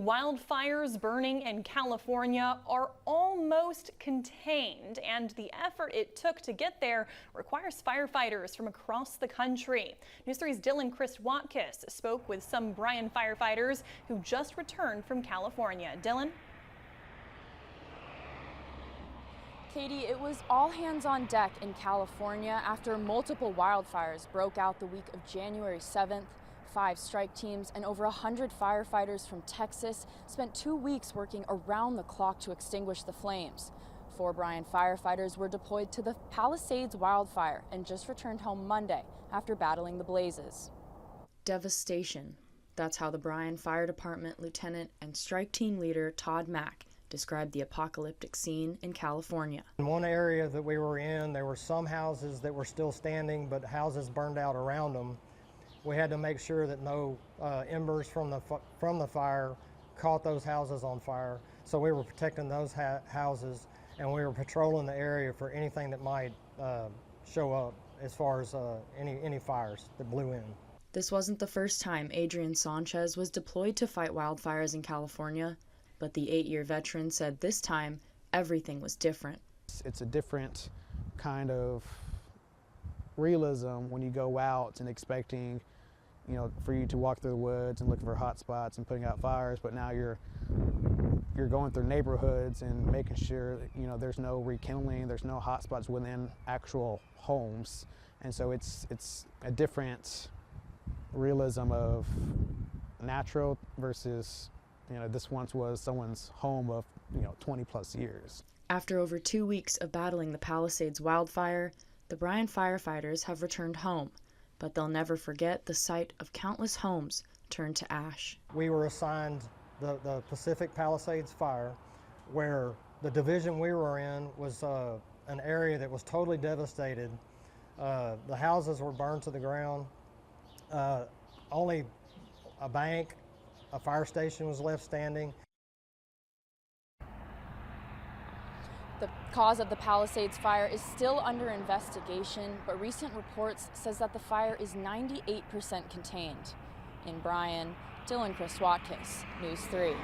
Wildfires burning in California are almost contained, and the effort it took to get there requires firefighters from across the country. News 3's Chris Watkis spoke with some Bryan firefighters who just returned from California. Dylan? Katie, it was all hands on deck in California after multiple wildfires broke out the week of January 7th. 5 strike teams and over 100 firefighters from Texas spent 2 weeks working around the clock to extinguish the flames. 4 Bryan firefighters were deployed to the Palisades wildfire and just returned home Monday after battling the blazes. Devastation. That's how the Bryan Fire Department Lieutenant and strike team leader Todd Mack described the apocalyptic scene in California. In one area that we were in, there were some houses that were still standing, but houses burned out around them. We had to make sure that no embers from the fire caught those houses on fire. So we were protecting those houses, and we were patrolling the area for anything that might show up as far as any fires that blew in. This wasn't the first time Adrian Sanchez was deployed to fight wildfires in California, but the 8-year veteran said this time everything was different. It's a different kind of realism when you go out and expecting, for you to walk through the woods and looking for hot spots and putting out fires, but now you're going through neighborhoods and making sure that, there's no rekindling, there's no hot spots within actual homes, and so it's a different realism of natural versus, this once was someone's home of 20 plus years. After over 2 weeks of battling the Palisades wildfire, the Bryan firefighters have returned home, but they'll never forget the sight of countless homes turned to ash. We were assigned the Pacific Palisades fire, where the division we were in was an area that was totally devastated. The houses were burned to the ground. Only a bank, a fire station was left standing. The cause of the Palisades fire is still under investigation, but recent reports says that the fire is 98% contained. In Bryan, Chris Watkis, News 3.